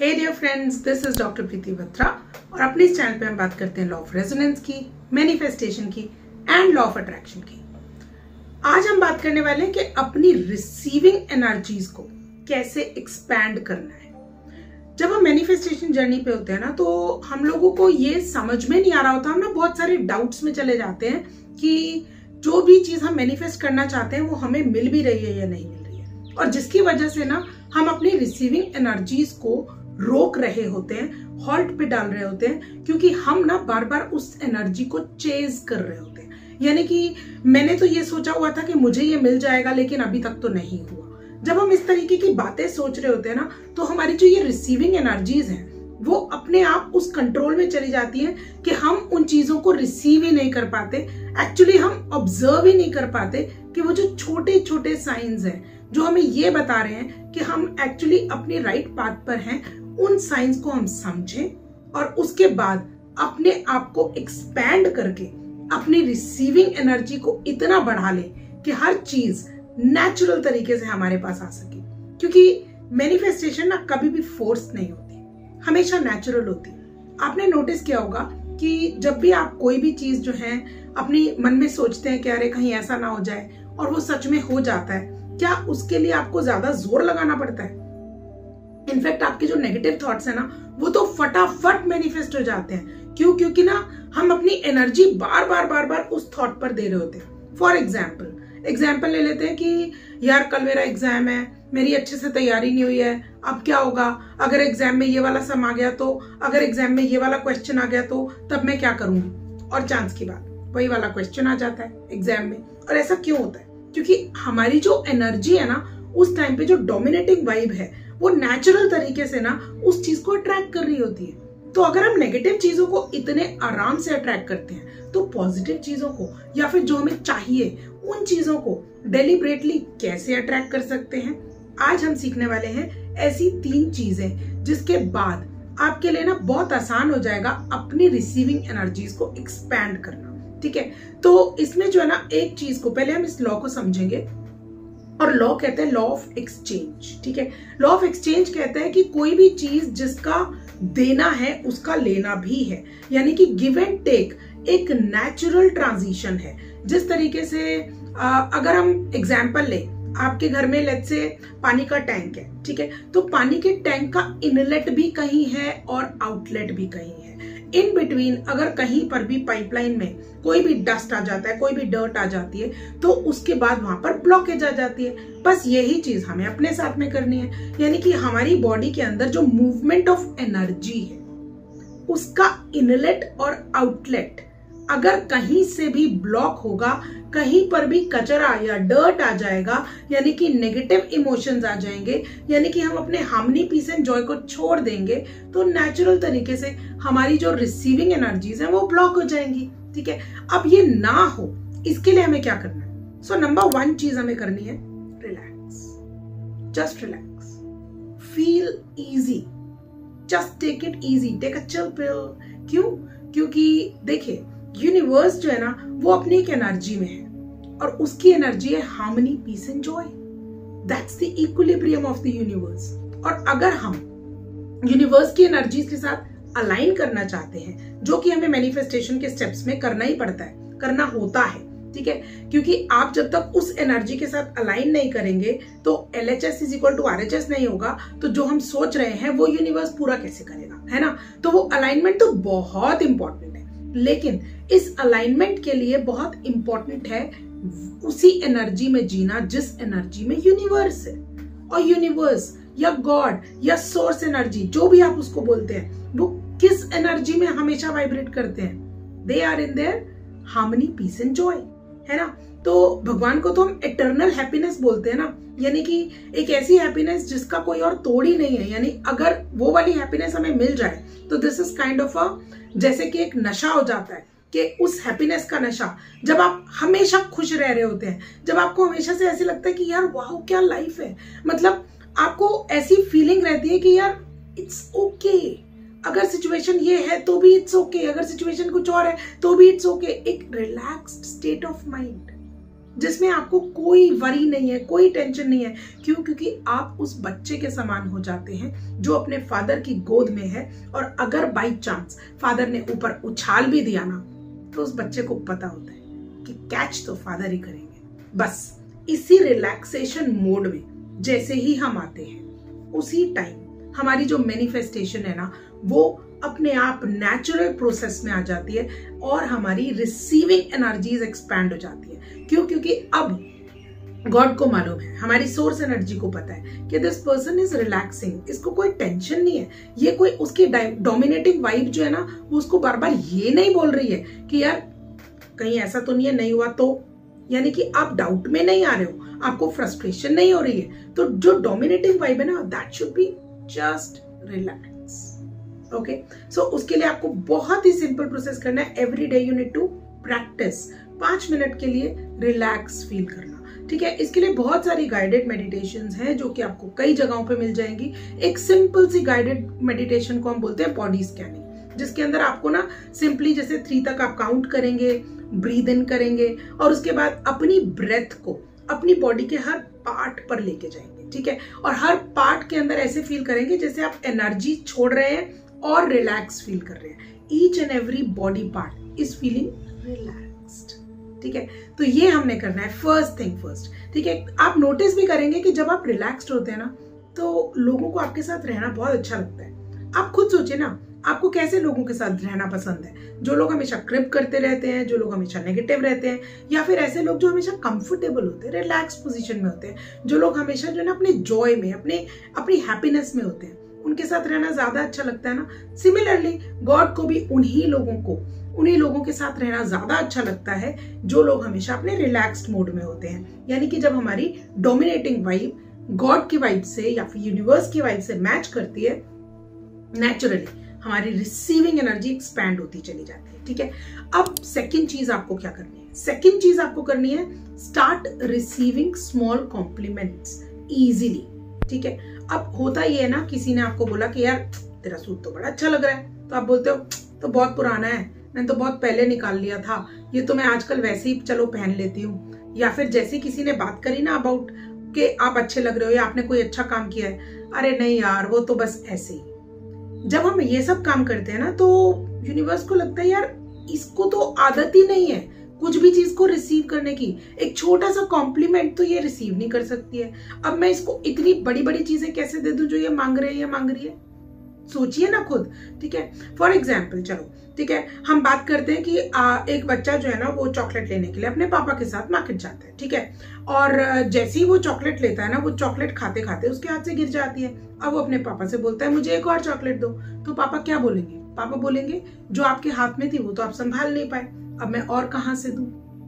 Hey dear friends, this is doctor Preeti Batra और अपने इस चैनल पे हम बात करते हैं लॉ ऑफ रेजोनेंस की, मैनिफेस्टेशन की एंड लॉ ऑफ अट्रैक्शन की। आज हम बात करने वाले हैं कि अपनी रिसीविंग एनर्जीज को कैसे एक्सपैंड करना है। जब हम मैनिफेस्टेशन जर्नी पे होते हैं ना, तो हम लोगों को ये समझ में नहीं आ रहा होता, हम ना बहुत सारे डाउट्स में चले जाते हैं कि जो भी चीज हम मैनिफेस्ट करना चाहते हैं वो हमें मिल भी रही है या नहीं मिल रही है, और जिसकी वजह से ना हम अपनी रिसीविंग एनर्जीज को रोक रहे होते हैं, हॉल्ट पे डाल रहे होते हैं, क्योंकि हम ना बार बार उस एनर्जी को चेज कर रहे होते हैं। यानी कि मैंने तो ये सोचा हुआ था कि मुझे ये मिल जाएगा, लेकिन अभी तक तो नहीं हुआ। जब हम इस तरीके की बातें सोच रहे होते हैं ना, तो हमारी जो ये रिसीविंग एनर्जीज हैं वो अपने आप उस कंट्रोल में चली जाती है कि हम उन चीजों को रिसीव ही नहीं कर पाते। एक्चुअली हम ऑब्जर्व ही नहीं कर पाते कि वो जो छोटे छोटे साइंस हैं जो हमें ये बता रहे हैं कि हम एक्चुअली अपने राइट पाथ पर हैं, उन साइंस को हम समझें और उसके बाद अपने आप को एक्सपैंड करके अपनी रिसीविंग एनर्जी को इतना बढ़ा लें कि हर चीज नेचुरल तरीके से हमारे पास आ सके। क्योंकि मैनिफेस्टेशन ना कभी भी फोर्स नहीं होती, हमेशा नेचुरल होती है। आपने नोटिस किया होगा कि जब भी आप कोई भी चीज जो है अपनी मन में सोचते हैं कि अरे कहीं ऐसा ना हो जाए, और वो सच में हो जाता है, क्या उसके लिए आपको ज्यादा जोर लगाना पड़ता है? इनफैक्ट आपके जो नेगेटिव थॉट्स है ना, वो तो फटाफट मैनिफेस्ट हो जाते हैं। क्यों? क्योंकि ना हम अपनी एनर्जी बार बार उस थॉट पर दे रहे होते हैं। फॉर एग्जाम्पल ले लेते हैं कि यार कल मेरा एग्जाम है, मेरी अच्छे से तैयारी नहीं हुई है, अब क्या होगा? अगर एग्जाम में ये वाला सम आ गया तो, अगर एग्जाम में ये वाला क्वेश्चन आ गया तो तब मैं क्या करूंगी? और चांस की बात वही वाला क्वेश्चन आ जाता है एग्जाम में। और ऐसा क्यों होता है? क्योंकि हमारी जो एनर्जी है ना, उस टाइम पे जो डोमिनेटिंग वाइब है वो नेचुरल तरीके से ना उस चीज को अट्रैक्ट कर रही होती है। तो अगर हम नेगेटिव चीजों को इतने आराम से अट्रैक्ट करते हैं, तो पॉजिटिव चीजों को या फिर जो हमें चाहिए उन चीजों को डेलिब्रेटली कैसे अट्रैक्ट कर सकते हैं? आज हम सीखने वाले हैं ऐसी 3 चीजें जिसके बाद आपके लिए ना बहुत आसान हो जाएगा अपनी रिसीविंग एनर्जीज को एक्सपैंड करना। ठीक है, तो इसमें जो है ना, एक चीज को पहले हम इस लॉ को समझेंगे, और लॉ कहते हैं लॉ ऑफ एक्सचेंज। ठीक है, लॉ ऑफ एक्सचेंज कहता है कि कोई भी चीज जिसका देना है उसका लेना भी है, यानी कि गिव एंड टेक एक नेचुरल ट्रांजिशन है। जिस तरीके से अगर हम एग्जाम्पल लें, आपके घर में लेट्स से पानी का टैंक है, ठीक है, तो पानी के टैंक का इनलेट भी कहीं है और आउटलेट भी कहीं है। इन बिटवीन अगर कहीं पर भी पाइपलाइन में कोई भी डस्ट आ जाता है, कोई भी डर्ट आ जाती है, तो उसके बाद वहां पर ब्लॉकेज आ जाती है। बस यही चीज हमें अपने साथ में करनी है, यानी कि हमारी बॉडी के अंदर जो मूवमेंट ऑफ एनर्जी है उसका इनलेट और आउटलेट अगर कहीं से भी ब्लॉक होगा, कहीं पर भी कचरा या डर्ट आ जाएगा, यानी कि नेगेटिव इमोशंस आ जाएंगे, यानी कि हम अपने हार्मनी, पीस एंड जॉय को छोड़ देंगे, तो नेचुरल तरीके से हमारी जो रिसीविंग एनर्जीज हैं वो ब्लॉक हो जाएंगी। ठीक है, अब ये ना हो इसके लिए हमें क्या करना है? सो नंबर 1 चीज हमें करनी है, relax, just relax, feel easy, just take it easy, take a chill pill. क्यों? क्योंकि देखिए, यूनिवर्स जो है ना वो अपनी एक एनर्जी में है, और उसकी एनर्जी है harmony, peace and joy. That's the equilibrium of the universe. और अगर हम यूनिवर्स की एनर्जीज के साथ अलाइन करना चाहते हैं, जो कि हमें मैनिफेस्टेशन के स्टेप्स में करना ही पड़ता है, करना होता है, ठीक है, क्योंकि आप जब तक उस एनर्जी के साथ अलाइन नहीं करेंगे तो LHS is equal to RHS नहीं होगा, तो जो हम सोच रहे हैं वो यूनिवर्स पूरा कैसे करेगा, है ना? तो वो अलाइनमेंट तो बहुत इंपॉर्टेंट है, लेकिन इस अलाइनमेंट के लिए बहुत इंपॉर्टेंट है उसी एनर्जी में जीना जिस एनर्जी में यूनिवर्स है। और यूनिवर्स या गॉड या सोर्स एनर्जी, जो भी आप उसको बोलते हैं, वो किस एनर्जी में हमेशा वाइब्रेट करते हैं? They are in their harmony, peace and joy, है ना? तो भगवान को तो हम इटर्नल हैप्पीनेस बोलते हैं ना, यानी कि एक ऐसी हैप्पीनेस जिसका कोई और तोड़ ही नहीं है। यानी अगर वो वाली हैप्पीनेस हमें मिल जाए तो this is kind of a, जैसे कि एक नशा हो जाता है, कि उस हैप्पीनेस का नशा, जब आप हमेशा खुश रह रहे होते हैं, जब आपको हमेशा से ऐसे लगता है कि यार वाह क्या लाइफ है, मतलब आपको ऐसी फीलिंग रहती है कि यार इट्स ओके, अगर सिचुएशन ये है तो भी इट्स ओके, अगर सिचुएशन कुछ और है तो भी इट्स ओके। एक रिलैक्स्ड स्टेट ऑफ माइंड, जिसमें आपको कोई वरी नहीं है, कोई टेंशन नहीं है। क्यों? क्योंकि आप उस बच्चे के समान हो जाते हैं जो अपने फादर की गोद में है, और अगर बाई चांस फादर ने ऊपर उछाल भी दिया ना, तो उस बच्चे को पता होता है कि कैच तो फादर ही करेंगे। बस इसी रिलैक्सेशन मोड में जैसे ही हम आते हैं, उसी टाइम हमारी जो मैनिफेस्टेशन है ना, वो अपने आप नेचुरल प्रोसेस में आ जाती है और हमारी रिसीविंग एनर्जीज एक्सपैंड हो जाती है। क्यों? क्योंकि अब गॉड को मालूम है, हमारी सोर्स एनर्जी को पता है कि दिस पर्सन इज रिलैक्सिंग, इसको कोई टेंशन नहीं है। ये कोई उसकी डोमिनेटिंग वाइब जो है ना, वो उसको बार बार ये नहीं बोल रही है कि यार कहीं ऐसा तो नहीं है, नहीं हुआ तो, यानी कि आप डाउट में नहीं आ रहे हो, आपको फ्रस्ट्रेशन नहीं हो रही है। तो जो डोमिनेटिंग वाइब है ना, that should be just relax. Okay, so उसके लिए आपको बहुत ही सिंपल प्रोसेस करना है। Every day you need to practice 5 minute के लिए रिलैक्स फील करना। ठीक है, इसके लिए बहुत सारी गाइडेड मेडिटेशंस हैं जो कि आपको कई जगहों पे मिल जाएंगी। एक सिंपल सी गाइडेड मेडिटेशन को हम बोलते हैं बॉडी स्कैनिंग, जिसके अंदर आपको ना सिंपली जैसे 3 तक आप काउंट करेंगे, ब्रीद इन करेंगे, और उसके बाद अपनी ब्रेथ को अपनी बॉडी के हर पार्ट पर लेके जाएंगे। ठीक है, और हर पार्ट के अंदर ऐसे फील करेंगे जैसे आप एनर्जी छोड़ रहे हैं और रिलैक्स फील कर रहे हैं। Each and every body part is feeling relaxed. ठीक है, तो ये हमने करना है फर्स्ट थिंग फर्स्ट। ठीक है, आप नोटिस भी करेंगे कि जब आप रिलैक्स्ड होते हैं ना, तो लोगों को आपके साथ रहना बहुत अच्छा लगता है। आप खुद सोचिए ना, आपको कैसे लोगों के साथ रहना पसंद है? जो लोग हमेशा क्रिप करते रहते हैं, जो लोग हमेशा नेगेटिव रहते हैं, या फिर ऐसे लोग जो हमेशा कंफर्टेबल होते हैं, रिलैक्स पोजीशन में होते हैं, जो लोग हमेशा जो है ना अपने जॉय में, अपनी हैप्पीनेस में होते हैं, उनके साथ रहना ज्यादा अच्छा लगता है ना। सिमिलरली गॉड को भी उन्हीं लोगों के साथ रहना ज्यादा अच्छा लगता है जो लोग हमेशा अपने रिलैक्स्ड मोड में होते हैं। यानी कि जब हमारी डोमिनेटिंग वाइब गॉड की वाइब से या फिर यूनिवर्स की वाइब से मैच करती है, नेचुरली हमारी रिसीविंग एनर्जी एक्सपैंड होती चली जाती है। ठीक है, अब सेकंड चीज आपको क्या करनी है? सेकंड चीज आपको करनी है, start receiving small compliments easily. ठीक है, अब होता ये है ना, किसी ने आपको बोला कि यार तेरा सूट तो बड़ा अच्छा लग रहा है, तो आप बोलते हो तो बहुत पुराना है, मैंने तो बहुत पहले निकाल लिया था, ये तो मैं आजकल वैसे ही चलो पहन लेती हूँ। या फिर जैसे किसी ने बात करी ना अबाउट कि आप अच्छे लग रहे हो या आपने कोई अच्छा काम किया है, अरे नहीं यार वो तो बस ऐसे ही। जब हम ये सब काम करते हैं ना, तो यूनिवर्स को लगता है यार इसको तो आदत ही नहीं है कुछ भी चीज को रिसीव करने की। एक छोटा सा कॉम्प्लीमेंट तो ये रिसीव नहीं कर सकती है, अब मैं इसको इतनी बड़ी बड़ी चीजें कैसे दे दूं जो ये मांग रही है? सोचिए ना खुद। ठीक है, फॉर एग्जाम्पल चलो, ठीक है, हम बात करते हैं कि एक बच्चा जो है ना, वो चॉकलेट लेने के लिए अपने पापा के साथ मार्केट जाता है। ठीक है, और जैसे ही वो चॉकलेट लेता है ना, वो चॉकलेट खाते खाते उसके हाथ से गिर जाती है। अब वो अपने पापा से बोलता है मुझे एक और चॉकलेट दो, तो पापा क्या बोलेंगे? पापा बोलेंगे जो आपके हाथ में थी वो तो आप संभाल नहीं पाए, अब मैं और कहां से दूं?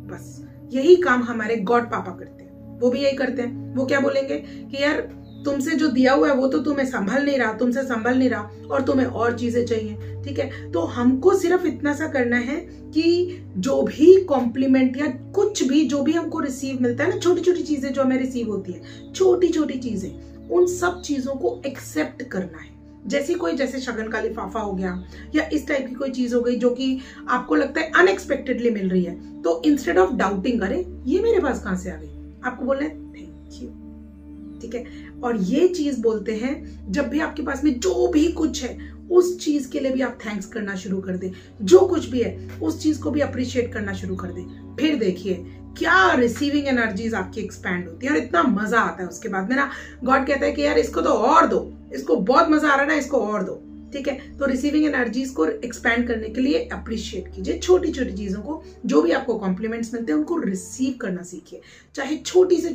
बस यही काम हमारे गॉड पापा करते हैं, वो भी यही करते हैं। वो क्या बोलेंगे कि यार तुमसे जो दिया हुआ है वो तो तुम्हें संभल नहीं रहा, तुमसे संभल नहीं रहा, और तुम्हें और चीजें चाहिए। ठीक है, तो हमको सिर्फ इतना सा करना है कि जो भी कॉम्प्लीमेंट या कुछ भी जो भी हमको रिसीव मिलता है ना, छोटी छोटी चीजें जो हमें रिसीव होती है, छोटी छोटी चीजें, उन सब चीजों को एक्सेप्ट करना है। जैसे शगन का लिफाफा हो गया या इस टाइप की कोई चीज हो गई जो कि आपको लगता है अनएक्सपेक्टेडली मिल रही है, तो इंस्टेड ऑफ डाउटिंग अरे ये मेरे पास कहां से आ गई, आपको बोलना है थैंक यू। ठीक है, और ये चीज बोलते हैं जब भी आपके पास में जो भी कुछ है उस चीज के लिए भी आप थैंक्स करना शुरू कर दे, जो कुछ भी है उस चीज को भी अप्रिशिएट करना शुरू कर दे। फिर देखिए क्या रिसीविंग एनर्जीज आपकी एक्सपैंड होती है और इतना मजा आता है उसके बाद में ना। गॉड कहता है कि यार इसको तो और दो, इसको बहुत मजा आ रहा है ना, इसको और दो। ठीक है, तो रिसीविंग एनर्जीज को एक्सपैंड करने के लिए अप्रिशिएट कीजिए छोटी छोटी चीजों को, जो भी आपको कॉम्प्लीमेंट्स मिलते हैं उनको रिसीव करना सीखिए, चाहे छोटी से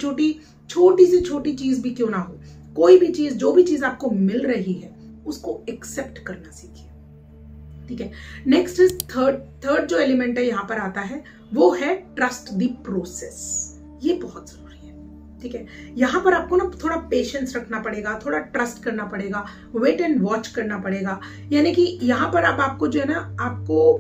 छोटी चीज भी क्यों ना हो। कोई भी चीज, जो भी चीज आपको मिल रही है उसको एक्सेप्ट करना सीखिए। ठीक है, नेक्स्ट इज थर्ड जो एलिमेंट है यहाँ पर आता है वो है ट्रस्ट द प्रोसेस। ये बहुत जरूरी है। ठीक है, यहाँ पर आपको ना थोड़ा पेशेंस रखना पड़ेगा, थोड़ा ट्रस्ट करना पड़ेगा, वेट एंड वॉच करना पड़ेगा। यानी कि यहाँ पर अब आपको जो है ना, आपको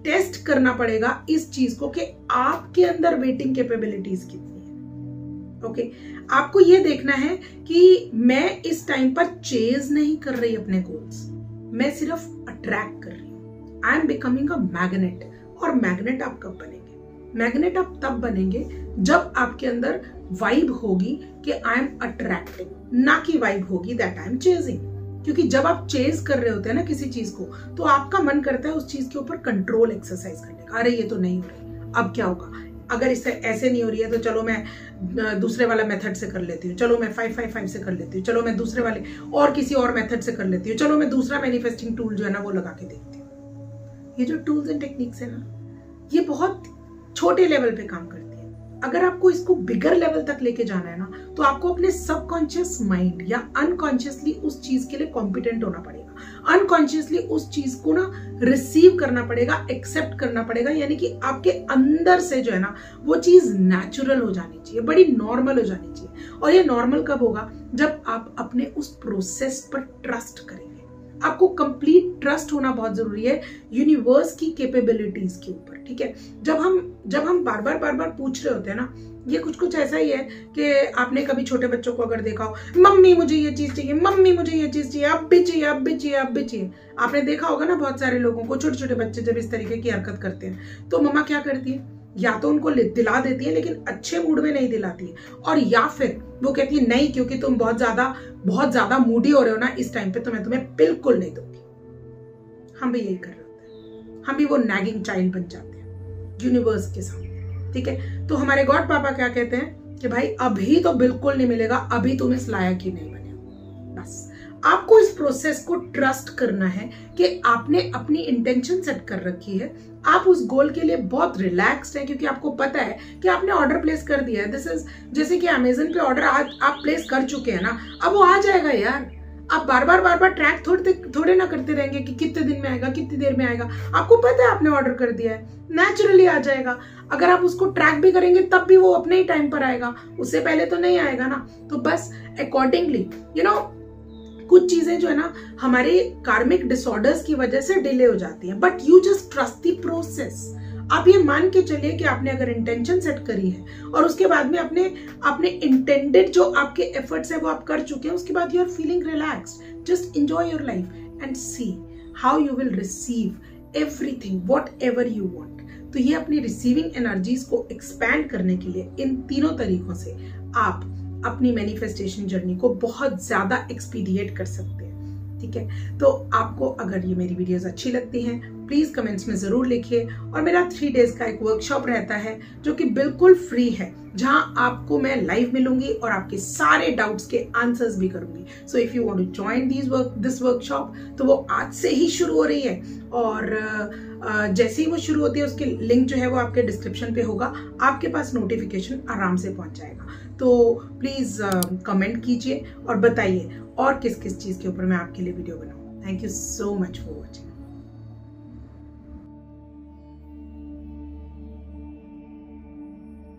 टेस्ट करना पड़ेगा इस चीज को कि आपके अंदर वेटिंग कैपेबिलिटीज कितनी है। ओके, आपको ये देखना है कि मैं इस टाइम पर चेज नहीं कर रही अपने गोल्स, मैं सिर्फ अट्रैक्ट कर रही हूँ। I am becoming a magnet. और मैग्नेट आप कब बनेंगे? मैग्नेट आप तब बनेंगे जब आपके अंदर वाइब होगी कि आई एम अट्रैक्टिंग, ना कि वाइब होगी दैट आई एम चेजिंग। क्योंकि जब आप चेज कर रहे होते हैं ना किसी चीज को, तो आपका मन करता है उस चीज के ऊपर कंट्रोल एक्सरसाइज करने का। अरे ये तो नहीं हो रही, अब क्या होगा, अगर इससे ऐसे नहीं हो रही है तो चलो मैं दूसरे वाला मेथड से कर लेती हूँ, चलो मैं 555 से कर लेती हूँ, चलो मैं दूसरे वाले और किसी और मेथड से कर लेती हूँ, चलो मैं दूसरा मैनिफेस्टिंग टूल जो है ना वो लगा के देखती हूँ। ये जो टूल्स एंड टेक्निक्स है ना, ये बहुत छोटे लेवल पे काम करती है। अगर आपको इसको बिगर लेवल तक लेके जाना है ना, तो आपको अपने सबकॉन्शियस माइंड या अनकॉन्शियसली उस चीज के लिए कॉम्पिटेंट होना पड़ेगा। अनकॉन्शियसली उस चीज को ना रिसीव करना पड़ेगा, एक्सेप्ट करना पड़ेगा, यानी कि आपके अंदर से जो है ना वो चीज नेचुरल हो जानी चाहिए, बड़ी नॉर्मल हो जानी चाहिए। और ये नॉर्मल कब होगा, जब आप अपने उस प्रोसेस पर ट्रस्ट करेंगे। आपको कंप्लीट ट्रस्ट होना बहुत जरूरी है यूनिवर्स की कैपेबिलिटीज के ऊपर, ठीक है। जब हम बार बार पूछ रहे होते हैं ना, ये कुछ ऐसा ही है कि आपने कभी छोटे बच्चों को अगर देखा हो, मम्मी मुझे ये चीज चाहिए, मम्मी मुझे ये चीज चाहिए, अब भी चाहिए, अब भी चाहिए, अब भी चाहिए। आपने देखा होगा ना बहुत सारे लोगों को, छोटे छोटे बच्चे जब इस तरीके की हरकत करते हैं तो मम्मा क्या करती है, या तो उनको दिला देती है लेकिन अच्छे मूड में नहीं दिलाती है, और या फिर वो कहती है नहीं क्योंकि तुम बहुत ज्यादा मूडी हो रहे हो ना इस टाइम पे, तो मैं तुम्हें बिल्कुल नहीं दूंगी। हम भी यही कर रहे होते हैं, हम भी वो नैगिंग चाइल्ड बन जाते हैं यूनिवर्स के सामने, ठीक है। तो हमारे गॉड पापा क्या कहते हैं कि भाई अभी तो बिल्कुल नहीं मिलेगा, अभी तुम इस लायक ही नहीं बने। बस आपको इस प्रोसेस को ट्रस्ट करना है कि आपने अपनी इंटेंशन सेट कर रखी है, आप उस गोल के लिए बहुत रिलैक्स्ड हैं, क्योंकि आपको पता है कि आपने ऑर्डर प्लेस कर दिया है। दिस इज जैसे कि अमेज़न पे ऑर्डर आज आप प्लेस कर चुके हैं ना, अब वो आ जाएगा यार। आप बार बार ट्रैक थोड़े ना करते रहेंगे कि कितने दिन में आएगा, कितनी देर में आएगा। आपको पता है आपने ऑर्डर कर दिया है, नेचुरली आ जाएगा। अगर आप उसको ट्रैक भी करेंगे तब भी वो अपने ही टाइम पर आएगा, उससे पहले तो नहीं आएगा ना। तो बस अकॉर्डिंगली कुछ चीजें जो है ना हमारे कार्मिक डिसऑर्डर्स की वजह से डिले हो जाती है, but you just trust the process. आप ये मान के चलिए कि आपने अगर इंटेंशन सेट करी है और उसके बाद में अपने इंटेंडेड जो आपके एफर्ट्स है वो आप कर चुके हैं, उसके बाद you are feeling relaxed. Just enjoy your life and see how you will receive everything whatever you want. तो ये अपनी रिसीविंग एनर्जीज को एक्सपैंड करने के लिए इन तीनों तरीकों से आप अपनी मैनिफेस्टेशन जर्नी को बहुत ज्यादा एक्सपीडिएट कर सकते हैं, ठीक है। तो आपको अगर ये मेरी वीडियोस अच्छी लगती हैं प्लीज कमेंट्स में जरूर लिखिए। और मेरा 3 डेज का एक वर्कशॉप रहता है जो कि बिल्कुल फ्री है, जहां आपको मैं लाइव मिलूंगी और आपके सारे डाउट्स के आंसर्स भी करूंगी। So if you want to join this workshop तो वो आज से ही शुरू हो रही है, और जैसे ही वो शुरू होती है उसकी लिंक जो है वो आपके डिस्क्रिप्शन पे होगा, आपके पास नोटिफिकेशन आराम से पहुंच जाएगा। तो प्लीज कमेंट कीजिए और बताइए और किस किस चीज के ऊपर मैं आपके लिए वीडियो बनाऊं। Thank you so much for watching.